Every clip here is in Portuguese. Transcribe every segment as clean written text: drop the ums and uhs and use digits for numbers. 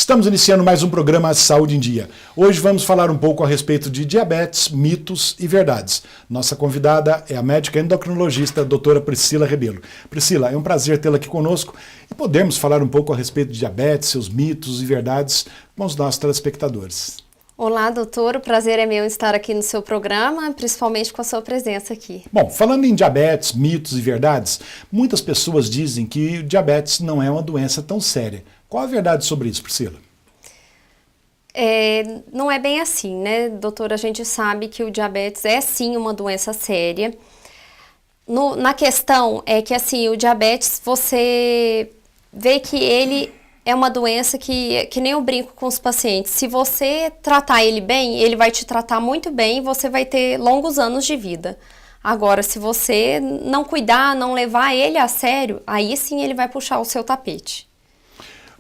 Estamos iniciando mais um programa Saúde em Dia. Hoje vamos falar um pouco a respeito de diabetes, mitos e verdades. Nossa convidada é a médica endocrinologista, a doutora Priscila Rebelo. Priscila, é um prazer tê-la aqui conosco e podermos falar um pouco a respeito de diabetes, seus mitos e verdades com os nossos telespectadores. Olá, doutor. O prazer é meu estar aqui no seu programa, principalmente com a sua presença aqui. Bom, falando em diabetes, mitos e verdades, muitas pessoas dizem que o diabetes não é uma doença tão séria. Qual a verdade sobre isso, Priscila? Não é bem assim, né, doutor? A gente sabe que o diabetes é sim uma doença séria. Na questão é que assim, o diabetes, você vê que ele é uma doença que nem eu brinco com os pacientes. Se você tratar ele bem, ele vai te tratar muito bem e você vai ter longos anos de vida. Agora, se você não cuidar, não levar ele a sério, aí sim ele vai puxar o seu tapete.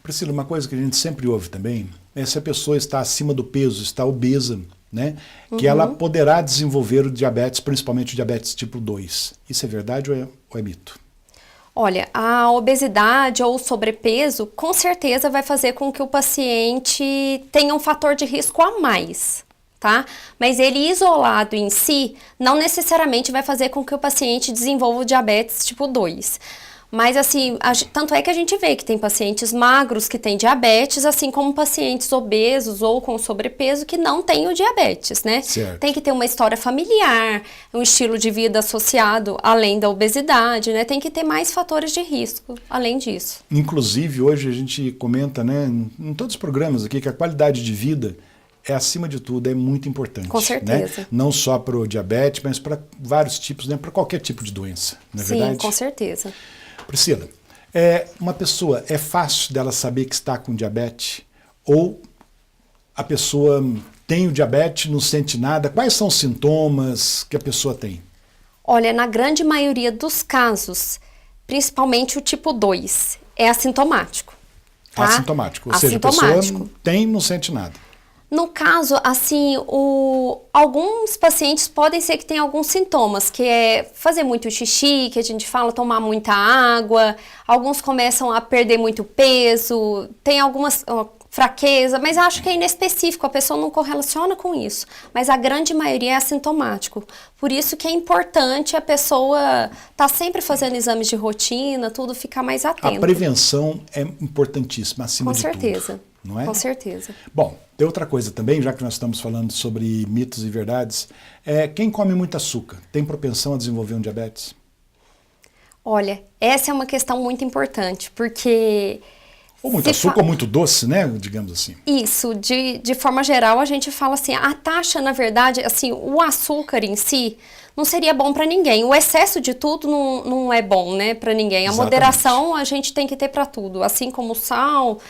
Priscila, uma coisa que a gente sempre ouve também é se a pessoa está acima do peso, está obesa, né? Que ela poderá desenvolver o diabetes, principalmente o diabetes tipo 2. Isso é verdade ou é mito? Olha, a obesidade ou o sobrepeso com certeza vai fazer com que o paciente tenha um fator de risco a mais, tá? Mas ele isolado em si não necessariamente vai fazer com que o paciente desenvolva o diabetes tipo 2. Mas assim, tanto é que a gente vê que tem pacientes magros que têm diabetes, assim como pacientes obesos ou com sobrepeso que não têm o diabetes, né? Certo. Tem que ter uma história familiar, um estilo de vida associado além da obesidade, né? Tem que ter mais fatores de risco além disso. Inclusive, hoje a gente comenta, né, em todos os programas aqui, que a qualidade de vida é, acima de tudo, é muito importante. Com certeza. Né? Não só para o diabetes, mas para vários tipos, né, para qualquer tipo de doença, não é verdade? Sim, com certeza. Priscila, uma pessoa, é fácil dela saber que está com diabetes? Ou a pessoa tem o diabetes, não sente nada? Quais são os sintomas que a pessoa tem? Olha, na grande maioria dos casos, principalmente o tipo 2, é assintomático. Tá? Assintomático, ou seja, a pessoa tem e não sente nada. No caso, assim, alguns pacientes podem ser que tenham alguns sintomas, que é fazer muito xixi, que a gente fala, tomar muita água, alguns começam a perder muito peso, tem algumas fraqueza, mas acho que é inespecífico, a pessoa não correlaciona com isso, mas a grande maioria é assintomático. Por isso que é importante a pessoa estar sempre fazendo exames de rotina, tudo, ficar mais atento. A prevenção é importantíssima, acima de tudo. Com certeza. Não é? Com certeza. Bom, tem outra coisa também, já que nós estamos falando sobre mitos e verdades, quem come muito açúcar tem propensão a desenvolver um diabetes? Olha, essa é uma questão muito importante, porque... Ou muito açúcar ou muito doce, né, digamos assim. Isso, de forma geral a gente fala assim, a taxa, na verdade, assim, o açúcar em si não seria bom para ninguém. O excesso de tudo não é bom, né, para ninguém. A moderação a gente tem que ter para tudo, assim como o sal.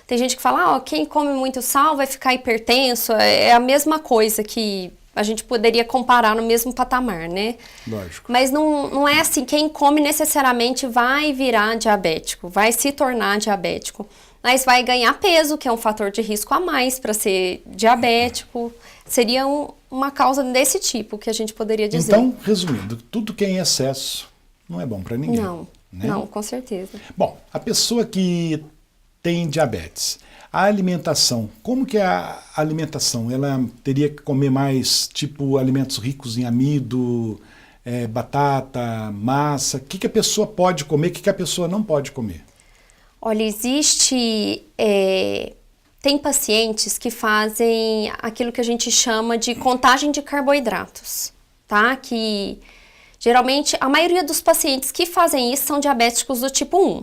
Tem gente que fala, quem come muito sal vai ficar hipertenso. É a mesma coisa que a gente poderia comparar no mesmo patamar, né? Lógico. Mas não é assim, quem come necessariamente vai virar diabético, vai se tornar diabético. Mas vai ganhar peso, que é um fator de risco a mais para ser diabético. Seria uma causa desse tipo que a gente poderia dizer. Então, resumindo, tudo que é em excesso não é bom para ninguém. Não, né? Não, com certeza. Bom, a pessoa que tem diabetes, a alimentação, como que é a alimentação? Ela teria que comer mais, tipo, alimentos ricos em amido, batata, massa? O que a pessoa pode comer, o que a pessoa não pode comer? Olha, tem pacientes que fazem aquilo que a gente chama de contagem de carboidratos, tá? Que geralmente a maioria dos pacientes que fazem isso são diabéticos do tipo 1.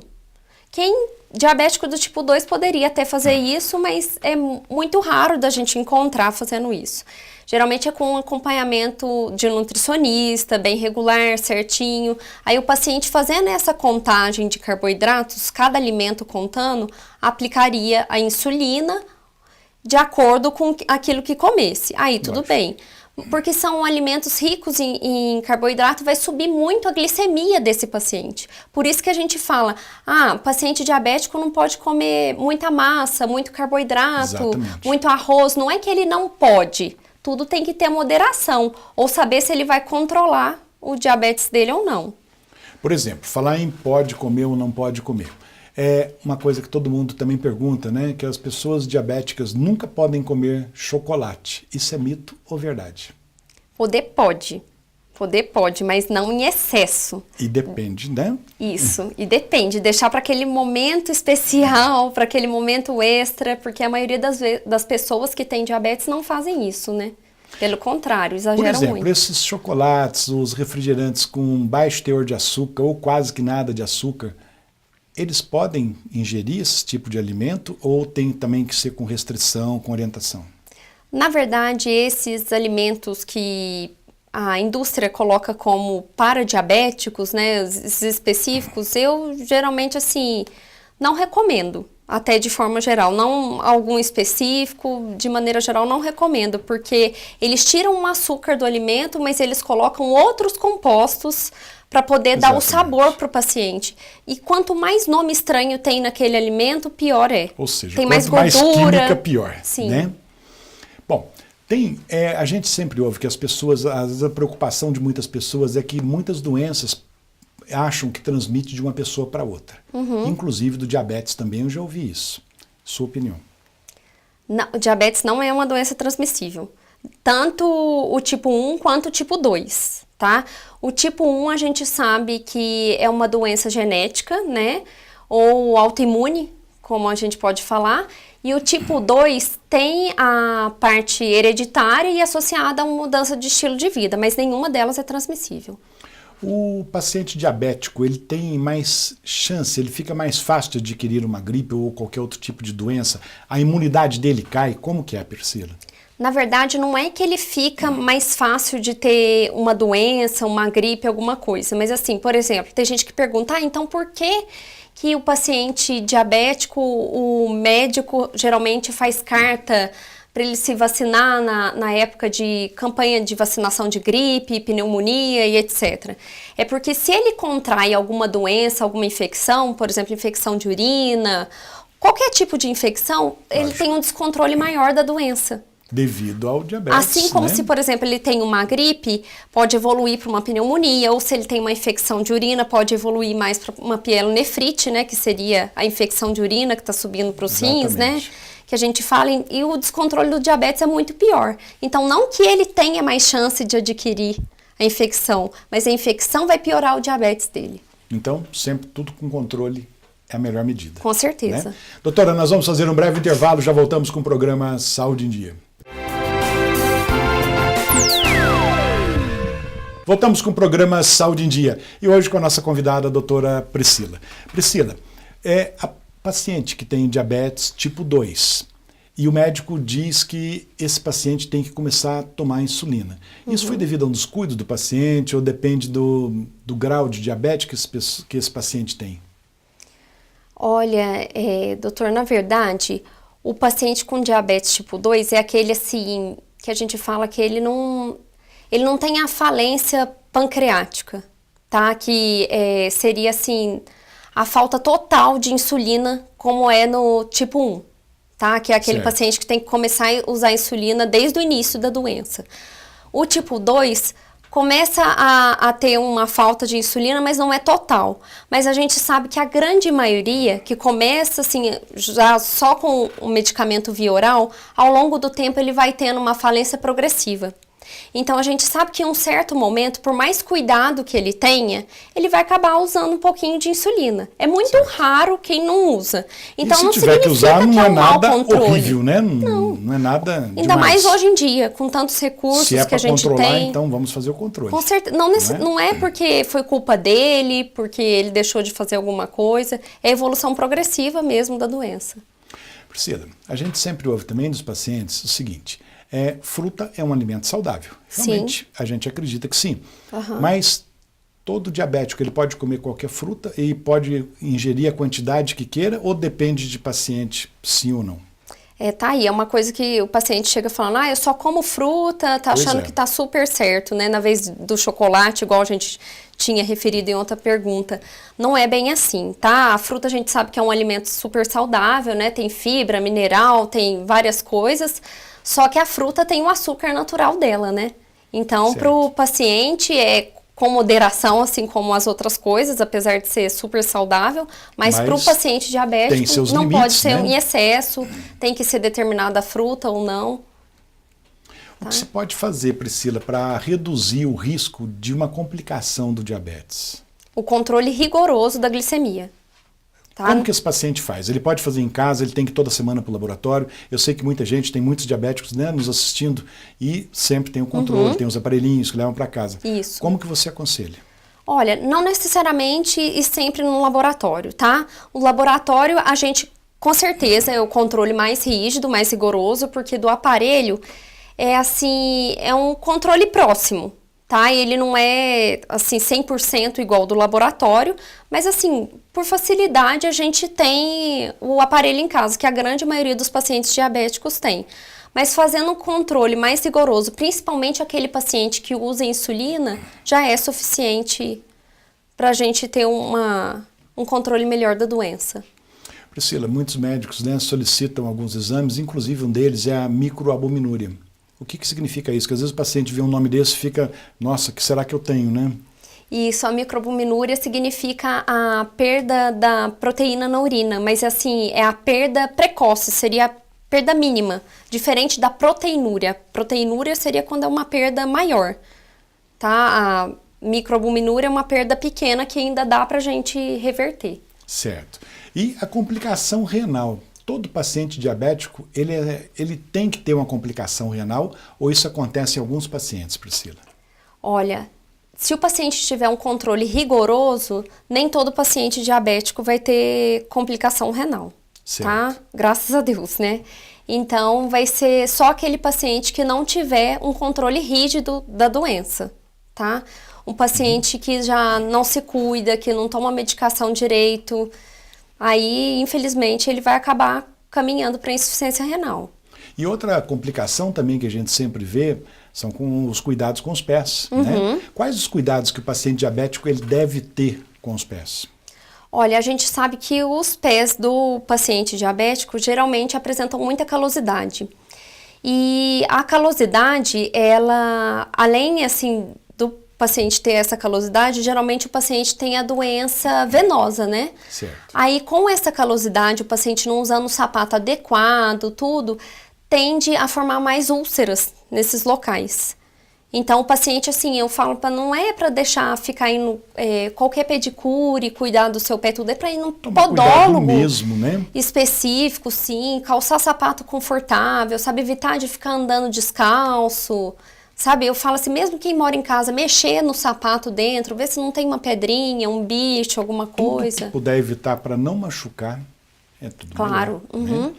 Quem diabético do tipo 2 poderia até fazer isso, mas é muito raro da gente encontrar fazendo isso. Geralmente é com um acompanhamento de nutricionista, bem regular, certinho. Aí o paciente fazendo essa contagem de carboidratos, cada alimento contando, aplicaria a insulina de acordo com aquilo que comesse. Aí tudo bem. Porque são alimentos ricos em carboidrato, vai subir muito a glicemia desse paciente. Por isso que a gente fala, paciente diabético não pode comer muita massa, muito carboidrato, Exatamente. muito arroz. Não é que ele não pode, tudo tem que ter moderação, ou saber se ele vai controlar o diabetes dele ou não. Por exemplo, falar em pode comer ou não pode comer. É uma coisa que todo mundo também pergunta, né? Que as pessoas diabéticas nunca podem comer chocolate. Isso é mito ou verdade? Poder pode. Poder pode, mas não em excesso. E depende, né? Isso, e depende. Deixar para aquele momento especial, para aquele momento extra, porque a maioria das pessoas que têm diabetes não fazem isso, né? Pelo contrário, exageram muito. Por exemplo, muito. esses chocolates, os refrigerantes com baixo teor de açúcar ou quase que nada de açúcar, eles podem ingerir esse tipo de alimento ou tem também que ser com restrição, com orientação? Na verdade, esses alimentos que a indústria coloca como para diabéticos, né, esses específicos, eu geralmente, assim, não recomendo, até de forma geral. Não algum específico, de maneira geral, não recomendo, porque eles tiram o açúcar do alimento, mas eles colocam outros compostos para poder dar o sabor para o paciente. E quanto mais nome estranho tem naquele alimento, pior é. Ou seja, tem quanto mais gordura, química, pior. Sim. Né? Bom, a gente sempre ouve que as pessoas, às vezes a preocupação de muitas pessoas é que muitas doenças acham que transmite de uma pessoa para outra. Inclusive do diabetes também, eu já ouvi isso. Sua opinião? Não, o diabetes não é uma doença transmissível. Tanto o tipo 1 quanto o tipo 2, tá? O tipo 1 a gente sabe que é uma doença genética, né? Ou autoimune, como a gente pode falar. E o tipo 2 tem a parte hereditária e associada a uma mudança de estilo de vida, mas nenhuma delas é transmissível. O paciente diabético, ele tem mais chance, ele fica mais fácil de adquirir uma gripe ou qualquer outro tipo de doença? A imunidade dele cai? Como que é, Priscila? Na verdade, não é que ele fica mais fácil de ter uma doença, uma gripe, alguma coisa. Mas assim, por exemplo, tem gente que pergunta, então por que o paciente diabético, o médico geralmente faz carta para ele se vacinar na época de campanha de vacinação de gripe, pneumonia e etc. É porque se ele contrai alguma doença, alguma infecção, por exemplo, infecção de urina, qualquer tipo de infecção, ele tem um descontrole maior da doença. Devido ao diabetes, assim como né? se, por exemplo, ele tem uma gripe, pode evoluir para uma pneumonia, ou se ele tem uma infecção de urina, pode evoluir mais para uma pielonefrite, né, que seria a infecção de urina que está subindo para os rins, né, que a gente fala, e o descontrole do diabetes é muito pior. Então, não que ele tenha mais chance de adquirir a infecção, mas a infecção vai piorar o diabetes dele. Então, sempre tudo com controle é a melhor medida. Com certeza. Né? Doutora, nós vamos fazer um breve intervalo, já voltamos com o programa Saúde em Dia. Voltamos com o programa Saúde em Dia e hoje com a nossa convidada, a doutora Priscila. Priscila, a paciente que tem diabetes tipo 2 e o médico diz que esse paciente tem que começar a tomar insulina. Isso foi devido a um descuido do paciente ou depende do grau de diabetes que esse paciente tem? Olha, doutor, na verdade, o paciente com diabetes tipo 2 é aquele assim que a gente fala que ele não tem a falência pancreática, tá? Que seria assim, a falta total de insulina, como é no tipo 1, tá? Que é aquele paciente que tem que começar a usar insulina desde o início da doença. O tipo 2 começa a ter uma falta de insulina, mas não é total. Mas a gente sabe que a grande maioria que começa assim, já só com o medicamento via oral, ao longo do tempo ele vai tendo uma falência progressiva. Então a gente sabe que em um certo momento, por mais cuidado que ele tenha, ele vai acabar usando um pouquinho de insulina. É muito raro quem não usa. Então não significa que usar, não é nada controle. Horrível, né? Não é nada Ainda demais. mais hoje em dia, com tantos recursos que a gente tem. Então vamos fazer o controle. Com certeza. Não é porque foi culpa dele, porque ele deixou de fazer alguma coisa. É a evolução progressiva mesmo da doença. Priscila, a gente sempre ouve também dos pacientes o seguinte: fruta é um alimento saudável. Realmente, a gente acredita que sim. Mas todo diabético, ele pode comer qualquer fruta e pode ingerir a quantidade que queira ou depende de paciente, sim ou não? Tá aí, é uma coisa que o paciente chega falando, eu só como fruta, tá achando que tá super certo, né? Na vez do chocolate, igual a gente tinha referido em outra pergunta. Não é bem assim, tá? A fruta a gente sabe que é um alimento super saudável, né? Tem fibra, mineral, tem várias coisas. Só que a fruta tem o açúcar natural dela, né? Então, para o paciente, com moderação, assim como as outras coisas, apesar de ser super saudável, mas para o paciente diabético não limites, pode ser em excesso, tem que ser determinada a fruta ou não. O que se pode fazer, Priscila, para reduzir o risco de uma complicação do diabetes? O controle rigoroso da glicemia. Tá? Como que esse paciente faz? Ele pode fazer em casa, ele tem que ir toda semana para o laboratório. Eu sei que muita gente, tem muitos diabéticos, né, nos assistindo e sempre tem o controle, tem os aparelhinhos que levam para casa. Isso. Como que você aconselha? Olha, não necessariamente e sempre no laboratório, tá? O laboratório, a gente, com certeza, é o controle mais rígido, mais rigoroso, porque do aparelho é assim, é um controle próximo. Tá? Ele não é, assim, 100% igual do laboratório, mas, assim, por facilidade a gente tem o aparelho em casa, que a grande maioria dos pacientes diabéticos tem. Mas fazendo um controle mais rigoroso, principalmente aquele paciente que usa insulina, já é suficiente para a gente ter um controle melhor da doença. Priscila, muitos médicos, né, solicitam alguns exames, inclusive um deles é a microalbuminúria. O que significa isso? Porque às vezes o paciente vê um nome desse e fica, nossa, o que será que eu tenho, né? Isso, a microalbuminúria significa a perda da proteína na urina, mas assim, é a perda precoce, seria a perda mínima, diferente da proteinúria. Proteinúria seria quando é uma perda maior, tá? A microalbuminúria é uma perda pequena que ainda dá pra gente reverter. Certo. E a complicação renal? Todo paciente diabético, ele tem que ter uma complicação renal ou isso acontece em alguns pacientes, Priscila? Olha, se o paciente tiver um controle rigoroso, nem todo paciente diabético vai ter complicação renal, certo. Tá? Graças a Deus, né? Então, vai ser só aquele paciente que não tiver um controle rígido da doença, tá? Um paciente que já não se cuida, que não toma medicação direito, aí, infelizmente, ele vai acabar caminhando para insuficiência renal. E outra complicação também que a gente sempre vê são com os cuidados com os pés, né? Quais os cuidados que o paciente diabético ele deve ter com os pés? Olha, a gente sabe que os pés do paciente diabético geralmente apresentam muita calosidade. E a calosidade, ela, além assim do paciente ter essa calosidade, geralmente o paciente tem a doença venosa, né? Certo. Aí, com essa calosidade, o paciente não usando o sapato adequado, tudo, tende a formar mais úlceras nesses locais. Então, o paciente, assim, eu falo não é para deixar ficar indo qualquer pedicure, cuidar do seu pé, tudo, é para ir num podólogo mesmo, né? específico, sim, calçar sapato confortável, sabe, evitar de ficar andando descalço. Sabe, eu falo assim, mesmo quem mora em casa, mexer no sapato dentro, ver se não tem uma pedrinha, um bicho, alguma coisa. Tudo que puder evitar para não machucar, é tudo claro. melhor, né?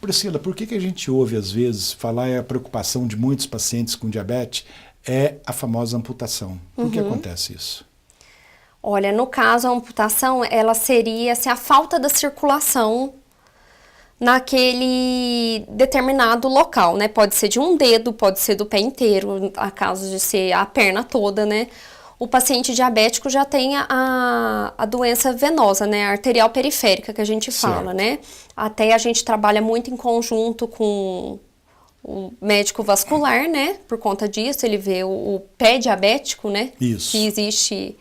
Priscila, por que a gente ouve às vezes falar a preocupação de muitos pacientes com diabetes é a famosa amputação? Por que acontece isso? Olha, no caso, a amputação, ela seria assim, a falta da circulação naquele determinado local, né? Pode ser de um dedo, pode ser do pé inteiro, a caso de ser a perna toda, né? O paciente diabético já tem a doença venosa, né? A arterial periférica, que a gente fala, né? Até a gente trabalha muito em conjunto com o médico vascular, né? Por conta disso, ele vê o pé diabético, né? Isso. Que existe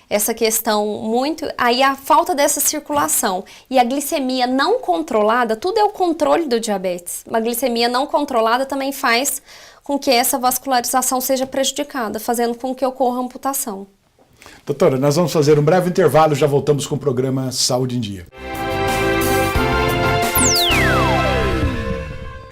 essa questão muito... Aí a falta dessa circulação e a glicemia não controlada, tudo é o controle do diabetes. Uma glicemia não controlada também faz com que essa vascularização seja prejudicada, fazendo com que ocorra a amputação. Doutora, nós vamos fazer um breve intervalo, já voltamos com o programa Saúde em Dia.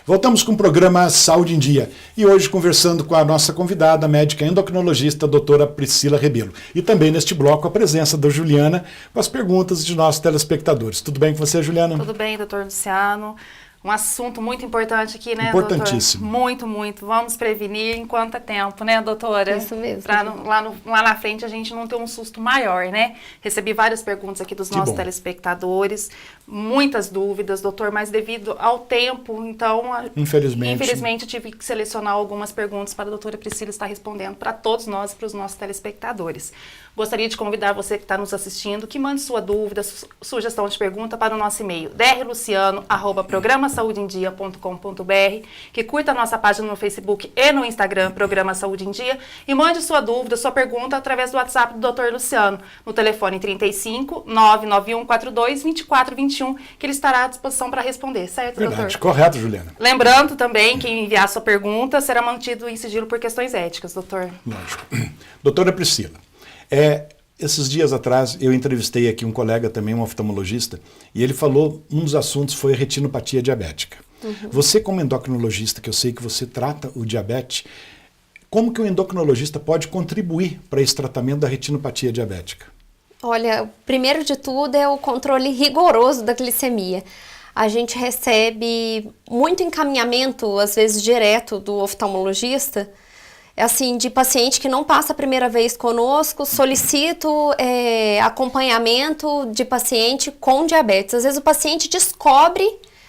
Voltamos com o programa Saúde em Dia e hoje conversando com a nossa convidada, médica endocrinologista, doutora Priscila Rebelo. E também neste bloco a presença da Juliana com as perguntas de nossos telespectadores. Tudo bem com você, Juliana? Tudo bem, doutor Luciano. Um assunto muito importante aqui, né, importantíssimo. Doutor? Muito, muito. Vamos prevenir enquanto é tempo, né, doutora? Isso mesmo. Para lá na frente a gente não ter um susto maior, né? Recebi várias perguntas aqui dos nossos telespectadores, muitas dúvidas, doutor, mas devido ao tempo, então... Infelizmente eu tive que selecionar algumas perguntas para a doutora Priscila estar respondendo para todos nós e para os nossos telespectadores. Gostaria de convidar você que está nos assistindo que mande sua dúvida, sugestão de pergunta para o nosso e-mail drluciano@programasaudeendia.com.br, que curta a nossa página no Facebook e no Instagram, Programa Saúde em Dia, e mande sua dúvida, sua pergunta através do WhatsApp do Dr. Luciano, no telefone 35 99142 2421, que ele estará à disposição para responder, certo, Verdade, doutor? correto, Juliana. Lembrando também que enviar sua pergunta será mantido em sigilo por questões éticas, doutor. Lógico. Doutora Priscila, esses dias atrás eu entrevistei aqui um colega também, um oftalmologista, e ele falou, um dos assuntos foi retinopatia diabética. Você como endocrinologista, que eu sei que você trata o diabetes, como que o endocrinologista pode contribuir para esse tratamento da retinopatia diabética? Olha, primeiro de tudo é o controle rigoroso da glicemia. A gente recebe muito encaminhamento, às vezes direto do oftalmologista, assim, de paciente que não passa a primeira vez conosco, solicito acompanhamento de paciente com diabetes. Às vezes o paciente descobre,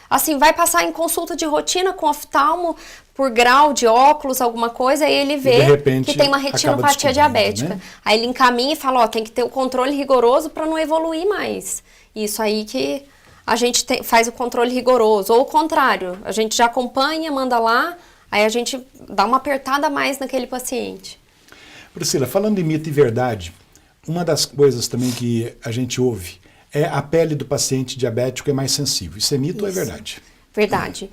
assim, vai passar em consulta de rotina com oftalmo por grau de óculos, alguma coisa, e ele vê que tem uma retinopatia diabética. Né? Aí ele encaminha e fala, tem que ter o controle rigoroso para não evoluir mais. Isso aí que a gente faz o controle rigoroso. Ou o contrário, a gente já acompanha, manda lá, aí a gente dá uma apertada a mais naquele paciente. Priscila, falando em mito e verdade, uma das coisas também que a gente ouve é a pele do paciente diabético é mais sensível. Isso é mito ou é verdade? Verdade.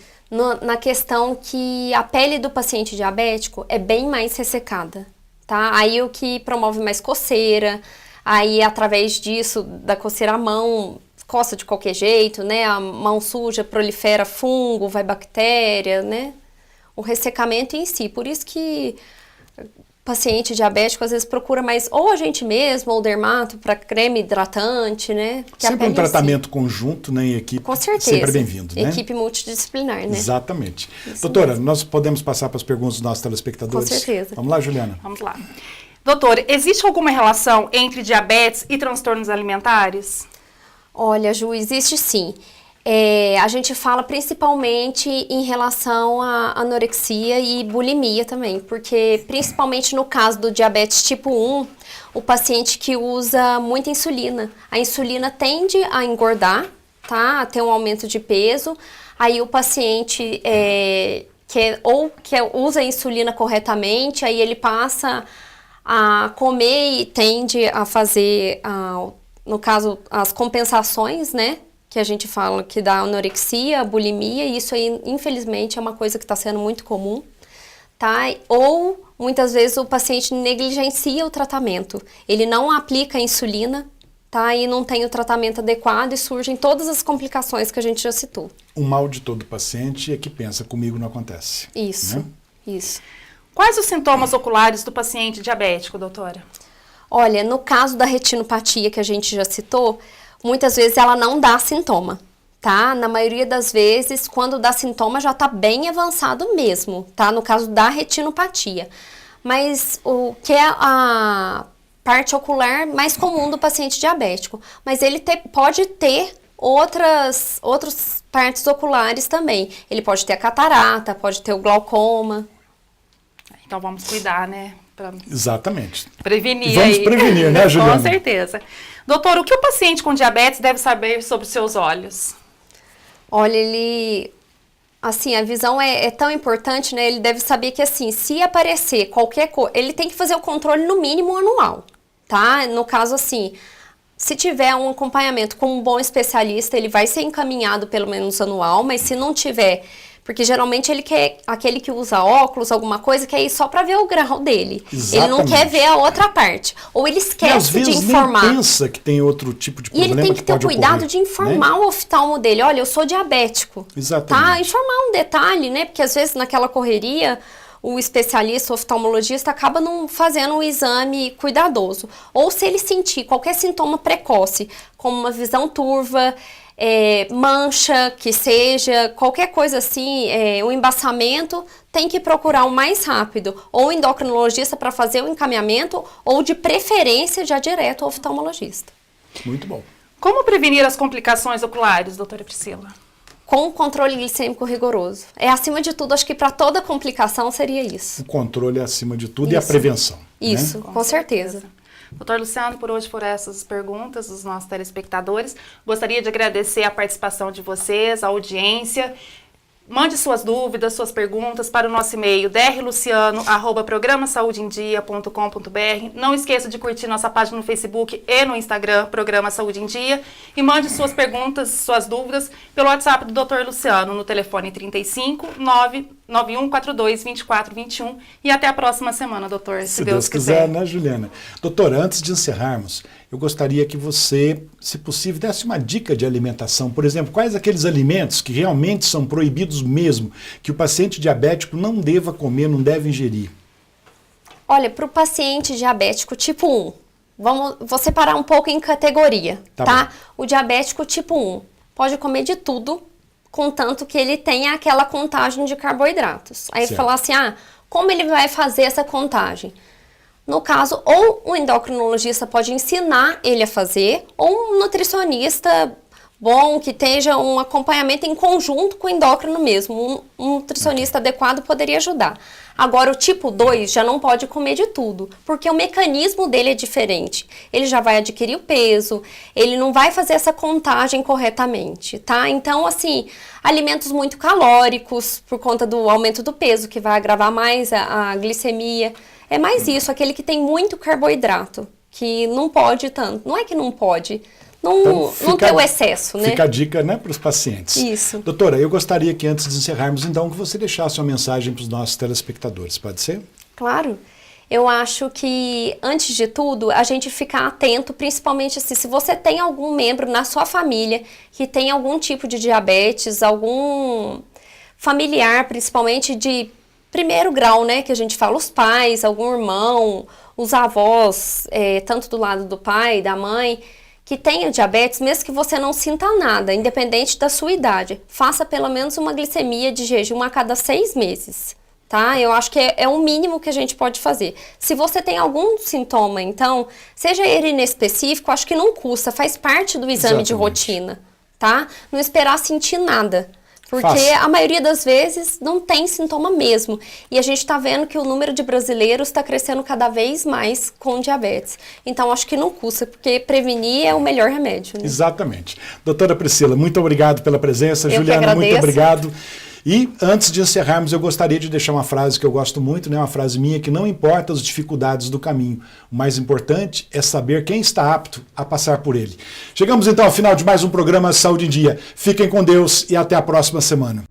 Na questão que a pele do paciente diabético é bem mais ressecada, tá? Aí o que promove mais coceira, aí através disso, da coceira a mão, coça de qualquer jeito, né? A mão suja prolifera fungo, vai bactéria, né? O ressecamento em si. Por isso que o paciente diabético às vezes procura mais ou a gente mesmo, ou o dermato para creme hidratante, né? Que sempre um tratamento conjunto, né, em equipe. Com certeza. Sempre bem-vindo, né? Equipe multidisciplinar, né? Exatamente. Isso Doutora, mesmo. Nós podemos passar para as perguntas dos nossos telespectadores? Com certeza. Vamos lá, Juliana? Vamos lá. Doutor, existe alguma relação entre diabetes e transtornos alimentares? Olha, Ju, existe sim. A gente fala principalmente em relação à anorexia e bulimia também, porque principalmente no caso do diabetes tipo 1, o paciente que usa muita insulina, a insulina tende a engordar, tá? A ter um aumento de peso, aí o paciente que usa a insulina corretamente, aí ele passa a comer e tende a fazer, no caso, as compensações, né? Que a gente fala que dá anorexia, bulimia, e isso aí, infelizmente, é uma coisa que está sendo muito comum, tá? Ou, muitas vezes, o paciente negligencia o tratamento. Ele não aplica a insulina, tá? E não tem o tratamento adequado e surgem todas as complicações que a gente já citou. O mal de todo paciente é que pensa, comigo não acontece. Isso, né? isso. Quais os sintomas oculares do paciente diabético, doutora? Olha, no caso da retinopatia que a gente já citou, muitas vezes ela não dá sintoma, tá? Na maioria das vezes, quando dá sintoma, já tá bem avançado mesmo, tá? No caso da retinopatia. Mas o que é a parte ocular mais comum do paciente diabético. Mas ele pode ter outras partes oculares também. Ele pode ter a catarata, pode ter o glaucoma. Então vamos cuidar, né? Exatamente. Prevenir. Vamos prevenir, né, Juliana? Com certeza. Doutor, o que o paciente com diabetes deve saber sobre os seus olhos? Olha, assim, a visão é tão importante, né? Ele deve saber que, assim, se aparecer qualquer coisa, ele tem que fazer o controle no mínimo anual, tá? No caso, assim, se tiver um acompanhamento com um bom especialista, ele vai ser encaminhado pelo menos anual, mas se não tiver... Porque geralmente ele quer, aquele que usa óculos, alguma coisa, quer ir só para ver o grau dele. Exatamente. Ele não quer ver a outra parte. Ou ele esquece de informar. Nem pensa que tem outro tipo de problema. E ele tem que ter o cuidado ocorrer, de informar, né, o oftalmo dele. Olha, eu sou diabético. Exatamente. Tá? Informar um detalhe, né? Porque às vezes naquela correria, o especialista, o oftalmologista, acaba não fazendo um exame cuidadoso. Ou se ele sentir qualquer sintoma precoce, como uma visão turva, mancha, que seja, qualquer coisa assim, um embaçamento, tem que procurar o mais rápido, ou o endocrinologista para fazer o encaminhamento, ou de preferência já direto ao oftalmologista. Muito bom. Como prevenir as complicações oculares, doutora Priscila? Com o controle glicêmico rigoroso. Acima de tudo, acho que para toda complicação seria isso. O controle é acima de tudo e a prevenção. Isso, né? com certeza. Doutor Luciano, por hoje foram essas perguntas dos nossos telespectadores. Gostaria de agradecer a participação de vocês, a audiência. Mande suas dúvidas, suas perguntas para o nosso e-mail drluciano@programasaudeendia.com.br. Não esqueça de curtir nossa página no Facebook e no Instagram, Programa Saúde em Dia. E mande suas perguntas, suas dúvidas pelo WhatsApp do Dr. Luciano no telefone 35 99142 2421. E até a próxima semana, doutor, se Deus quiser. Né, Juliana? Doutora, antes de encerrarmos, eu gostaria que você, se possível, desse uma dica de alimentação. Por exemplo, quais aqueles alimentos que realmente são proibidos mesmo, que o paciente diabético não deva comer, não deve ingerir? Olha, para o paciente diabético tipo 1, vou separar um pouco em categoria, tá? O diabético tipo 1 pode comer de tudo, contanto que ele tenha aquela contagem de carboidratos. Aí falar assim, como ele vai fazer essa contagem? No caso, ou o endocrinologista pode ensinar ele a fazer, ou um nutricionista bom, que esteja um acompanhamento em conjunto com o endócrino mesmo. Um nutricionista adequado poderia ajudar. Agora, o tipo 2 já não pode comer de tudo, porque o mecanismo dele é diferente. Ele já vai adquirir o peso, ele não vai fazer essa contagem corretamente, tá? Então, assim, alimentos muito calóricos, por conta do aumento do peso, que vai agravar mais a glicemia. É mais isso, aquele que tem muito carboidrato, que não pode tanto. Não é que não pode, não ter o excesso, né? Fica a dica, né, para os pacientes. Isso. Doutora, eu gostaria que antes de encerrarmos, então, que você deixasse uma mensagem para os nossos telespectadores, pode ser? Claro. Eu acho que, antes de tudo, a gente ficar atento, principalmente assim, se você tem algum membro na sua família que tem algum tipo de diabetes, algum familiar, principalmente de primeiro grau, né, que a gente fala, os pais, algum irmão, os avós, tanto do lado do pai, da mãe, que tenha diabetes, mesmo que você não sinta nada, independente da sua idade, faça pelo menos uma glicemia de jejum a cada 6 meses, tá? Eu acho que é o mínimo que a gente pode fazer. Se você tem algum sintoma, então, seja ele inespecífico, acho que não custa, faz parte do exame de rotina, tá? Não esperar sentir nada. Porque a maioria das vezes não tem sintoma mesmo. E a gente está vendo que o número de brasileiros está crescendo cada vez mais com diabetes. Então, acho que não custa, porque prevenir é o melhor remédio. Né? Exatamente. Doutora Priscila, muito obrigado pela presença. Juliana, muito obrigado. E antes de encerrarmos, eu gostaria de deixar uma frase que eu gosto muito, né? Uma frase minha, que não importa as dificuldades do caminho. O mais importante é saber quem está apto a passar por ele. Chegamos então ao final de mais um programa Saúde em Dia. Fiquem com Deus e até a próxima semana.